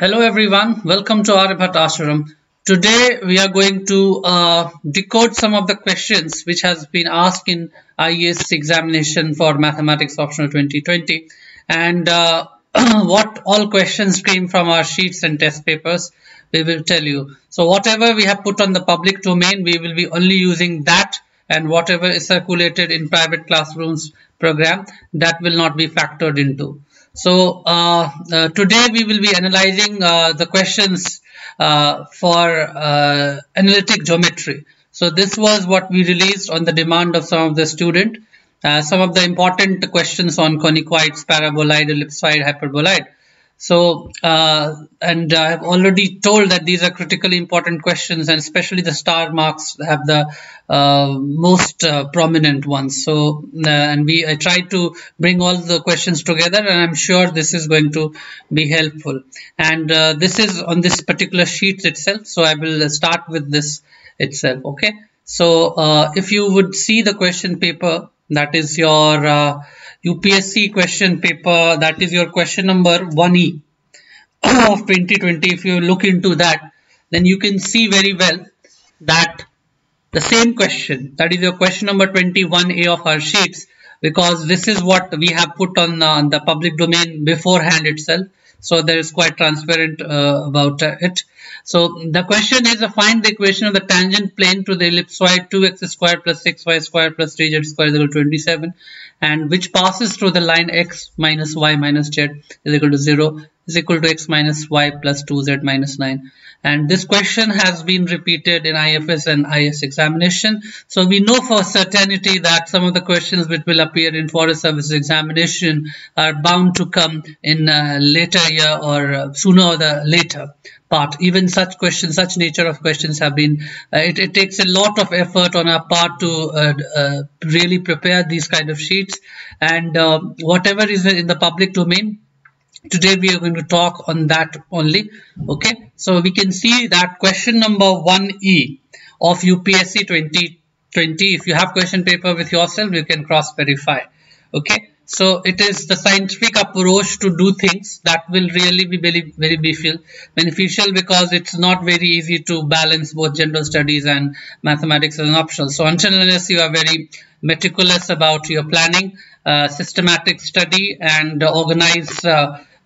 Hello everyone, welcome to Aryabhat Ashram. Today we are going to decode some of the questions which has been asked in IAS examination for Mathematics Optional 2020 and what all questions came from our sheets and test papers we will tell you. So whatever we have put on the public domain we will be only using that, and whatever is circulated in private classrooms program that will not be factored into. So today we will be analyzing the questions for analytic geometry. So this was what we released on the demand of some of the student. Some of the important questions on conicoids, paraboloid, ellipsoid, hyperboloid. So, and I have already told that these are critically important questions, and especially the star marks have the most prominent ones. So, and I tried to bring all the questions together, and I'm sure this is going to be helpful. And this is on this particular sheet itself. So I will start with this itself. Okay. So if you would see the question paper, that is your UPSC question paper, that is your question number 1E of 2020. If you look into that, then you can see very well that the same question, that is your question number 21A of our sheets, because this is what we have put on the public domain beforehand itself. So there is quite transparent about it. So the question is, find the equation of the tangent plane to the ellipsoid 2x squared plus 6y squared plus 3z squared is equal to 27, and which passes through the line x minus y minus z is equal to 0 is equal to x minus y plus 2z minus 9. And this question has been repeated in IFS and IS examination. So we know for certainty that some of the questions which will appear in Forest Service examination are bound to come in later year or sooner or the later part. Even such questions, such nature of questions have been, it takes a lot of effort on our part to really prepare these kind of sheets, and whatever is in the public domain, today we are going to talk on that only. Okay, so we can see that question number 1E of UPSC 2020. If you have question paper with yourself, you can cross verify. Okay, so it is the scientific approach to do things that will really be very beneficial, because it's not very easy to balance both general studies and mathematics as an optional. So until unless you are very meticulous about your planning, systematic study, and organized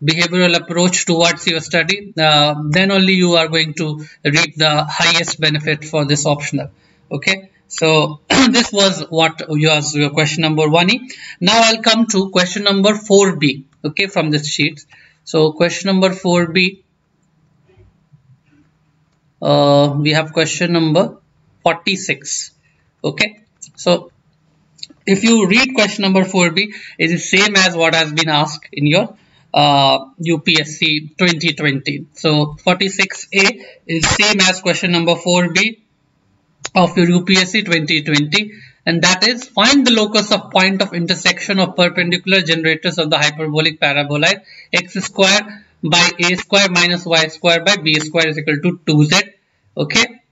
behavioral approach towards your study, then only you are going to reap the highest benefit for this optional. Okay, so this was what was your question number 1E. Now I'll come to question number 4B, okay, from this sheet. So question number 4B, we have question number 46. Okay, so if you read question number 4B, it is same as what has been asked in your UPSC 2020. So 46A is same as question number 4B of your UPSC 2020, and that is, find the locus of point of intersection of perpendicular generators of the hyperbolic paraboloid x square by a square minus y square by b square is equal to 2z. Okay,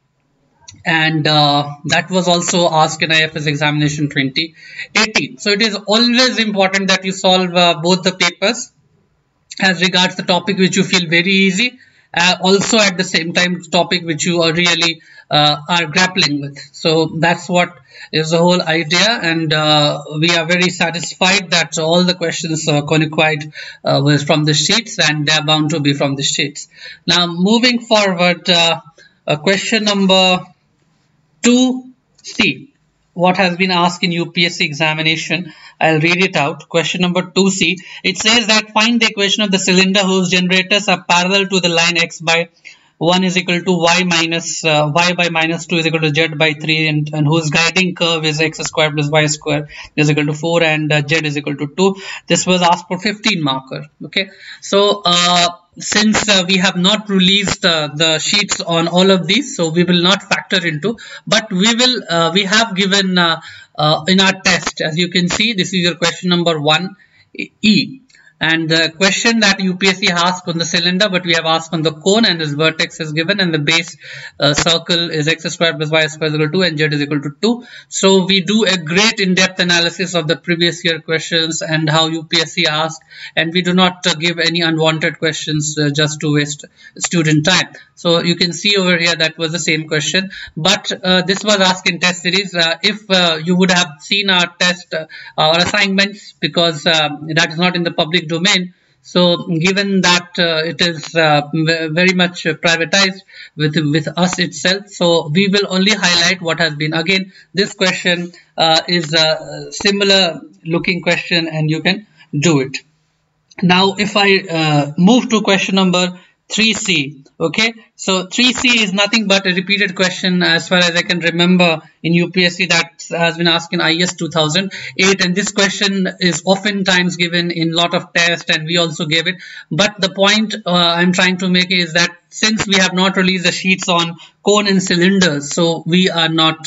and that was also asked in IFS examination 2018. So it is always important that you solve both the papers as regards the topic which you feel very easy, also at the same time topic which you are really are grappling with. So that's what is the whole idea, and we are very satisfied that all the questions conicoid was from the sheets, and they are bound to be from the sheets. Now moving forward, question number 2C, what has been asked in UPSC examination. I'll read it out. Question number 2C, it says that find the equation of the cylinder whose generators are parallel to the line x by 1 is equal to y minus y by minus 2 is equal to z by 3, and whose guiding curve is x square plus y square is equal to 4 and z is equal to 2. This was asked for 15 marker. Okay, so since we have not released the sheets on all of these, so we will not factor into, but we have given in our test, as you can see, this is your question number 1E. and the question that UPSC asked on the cylinder, but we have asked on the cone, and its vertex is given, and the base circle is x squared plus y squared is equal to 2 and z is equal to 2. So we do a great in-depth analysis of the previous year questions and how UPSC asked, and we do not give any unwanted questions just to waste student time. So you can see over here that was the same question, but this was asked in test series. If you would have seen our test or assignments, because that is not in the public domain, so given that it is very much privatized with us itself, so we will only highlight what has been. Again, this question is a similar looking question and you can do it. Now if I move to question number 3C, okay, so 3C is nothing but a repeated question as far as I can remember in UPSC that has been asked in IS 2008, and this question is oftentimes given in lot of tests and we also gave it. But the point I'm trying to make is that since we have not released the sheets on cone and cylinders, so we are not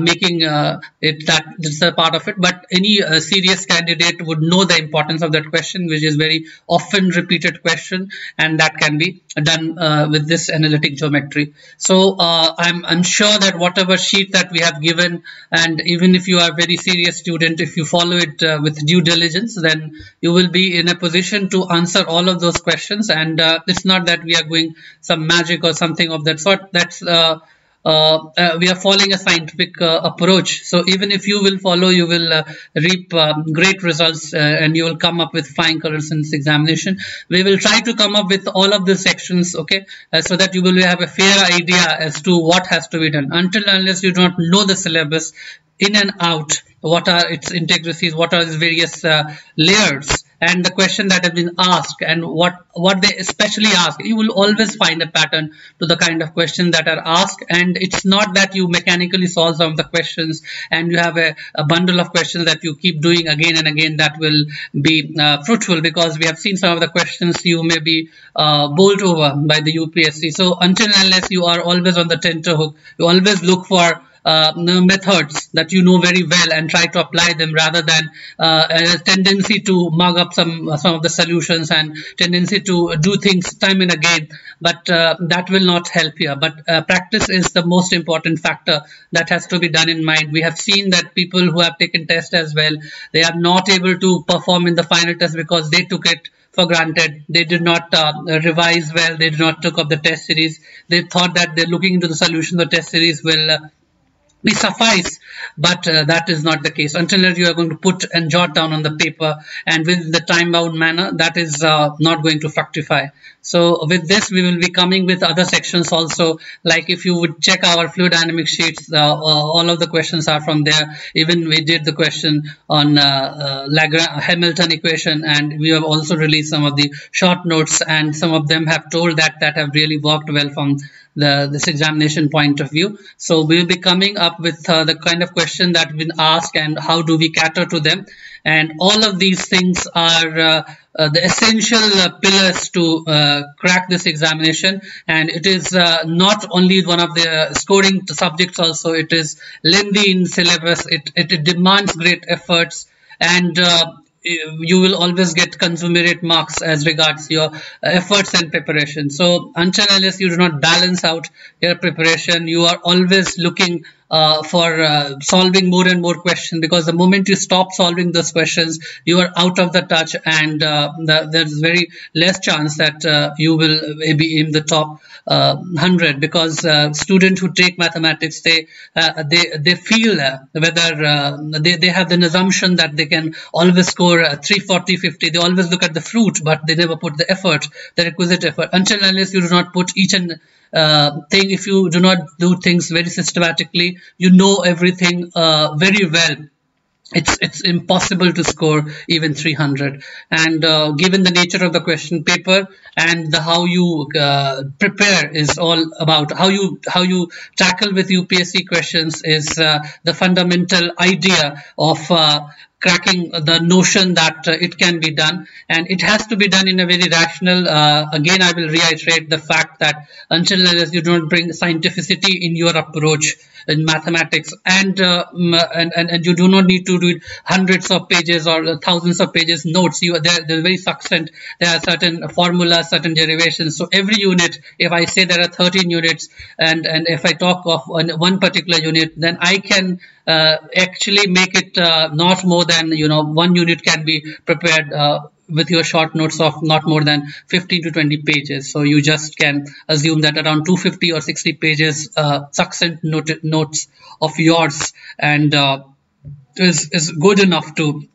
making it that this is a part of it, but any serious candidate would know the importance of that question, which is very often repeated question, and that can be done with this analytic geometry. So I'm sure that whatever sheet that we have given, and even if you are a very serious student, if you follow it with due diligence, then you will be in a position to answer all of those questions. And it's not that we are going some magic or something of that sort. That's we are following a scientific approach. So even if you will follow, you will reap great results and you will come up with fine colors in this examination. We will try to come up with all of the sections, okay, so that you will have a fair idea as to what has to be done. Until unless you do not know the syllabus in and out, what are its intricacies, what are its various layers, and the question that has been asked and what they especially ask, you will always find a pattern to the kind of questions that are asked. And it's not that you mechanically solve some of the questions and you have a bundle of questions that you keep doing again and again that will be fruitful, because we have seen some of the questions you may be bowled over by the UPSC. So until and unless you are always on the tenterhook, you always look for methods that you know very well and try to apply them, rather than a tendency to mug up some of the solutions and tendency to do things time and again, but that will not help here. But practice is the most important factor that has to be done in mind. We have seen that people who have taken tests as well, they are not able to perform in the final test because they took it for granted. They did not revise well, they did not took up the test series. They thought that they're looking into the solution, the test series will we suffice, but that is not the case. Until you are going to put and jot down on the paper and with the time-bound manner, that is not going to fructify. So with this, we will be coming with other sections also. Like if you would check our fluid dynamics sheets, all of the questions are from there. Even we did the question on Hamilton equation, and we have also released some of the short notes, and some of them have told that have really worked well from this examination point of view. So we will be coming up with the kind of question that have been asked and how do we cater to them. And all of these things are the essential pillars to crack this examination. And it is not only one of the scoring subjects also, it is lengthy in syllabus, it demands great efforts, and you will always get consummate marks as regards your efforts and preparation. So until unless you do not balance out your preparation, you are always looking for solving more and more questions, because the moment you stop solving those questions, you are out of the touch, and there's very less chance that you will be in the top 100, because students who take mathematics, they feel whether they have an assumption that they can always score 340, 50. They always look at the fruit, but they never put the effort, the requisite effort. Until unless you do not put each and thing, if you do not do things very systematically, you know everything very well, it's impossible to score even 300. And given the nature of the question paper and how you prepare is all about how you tackle with UPSC questions is the fundamental idea of cracking the notion that it can be done, and it has to be done in a very rational. Again, I will reiterate the fact that until unless you don't bring scientificity in your approach, in mathematics, and you do not need to read hundreds of pages or thousands of pages notes. They're very succinct. There are certain formulas, certain derivations. So every unit, if I say there are 13 units, and if I talk of one particular unit, then I can actually make it not more than, one unit can be prepared with your short notes of not more than 15 to 20 pages. So you just can assume that around 250 or 60 pages succinct notes of yours and is good enough to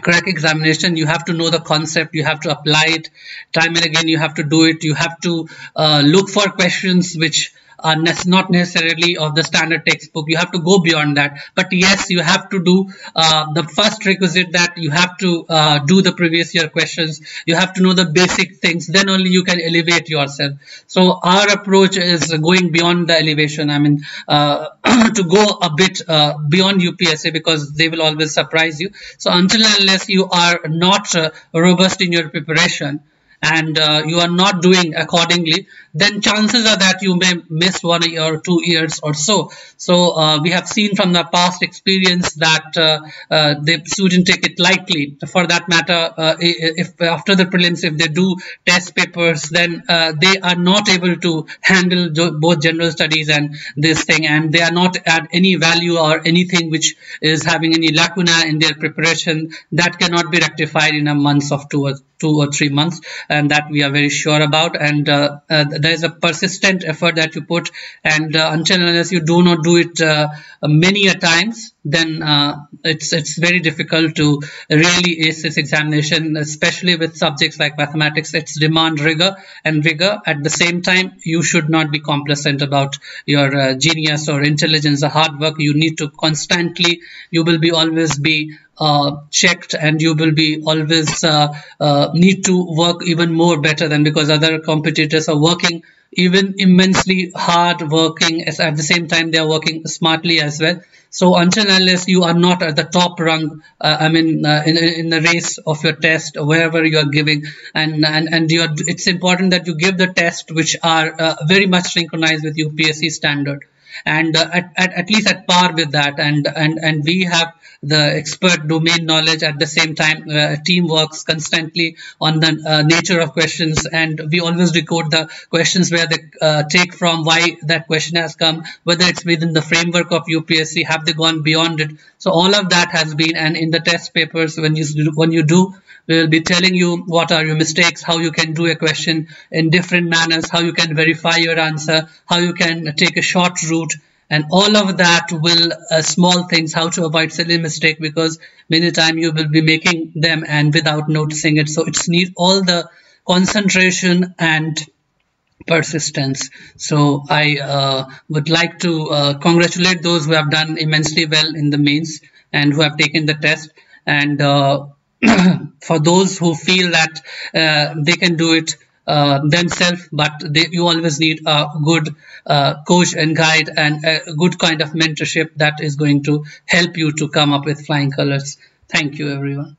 crack examination. You have to know the concept, you have to apply it time and again, you have to do it, you have to look for questions which are not necessarily of the standard textbook. You have to go beyond that. But yes, you have to do the first requisite, that you have to do the previous year questions. You have to know the basic things. Then only you can elevate yourself. So our approach is going beyond the elevation. I mean, to go a bit beyond UPSC, because they will always surprise you. So until and unless you are not robust in your preparation, and you are not doing accordingly, then chances are that you may miss 1 year or 2 years or so. So we have seen from the past experience that the student take it lightly. For that matter, if after the prelims, if they do test papers, then they are not able to handle both general studies and this thing, and they are not at any value or anything which is having any lacuna in their preparation. That cannot be rectified in a month of 2 or 3 months, and that we are very sure about. And there is a persistent effort that you put, and until unless you do not do it many a times, then it's very difficult to really ace this examination, especially with subjects like mathematics. It's demand rigor and vigor. At the same time, you should not be complacent about your genius or intelligence or hard work. You need to constantly, you will be always be checked, and you will be always need to work even more better than, because other competitors are working even immensely hard working, as at the same time they are working smartly as well. So until unless you are not at the top rung, in the race of your test, wherever you are giving, and it's important that you give the test which are very much synchronized with UPSC standard, and at least at par with that, and we have the expert domain knowledge. At the same time, team works constantly on the nature of questions, and we always decode the questions where they take from, why that question has come, whether it's within the framework of UPSC, have they gone beyond it. So all of that has been, and in the test papers, when you do, we will be telling you what are your mistakes, how you can do a question in different manners, how you can verify your answer, how you can take a short route, and all of that will small things, how to avoid silly mistake, because many times you will be making them and without noticing it. So it's need all the concentration and persistence. So I would like to congratulate those who have done immensely well in the mains and who have taken the test, and for those who feel that they can do it themselves, but you always need a good coach and guide, and a good kind of mentorship that is going to help you to come up with flying colors. Thank you, everyone.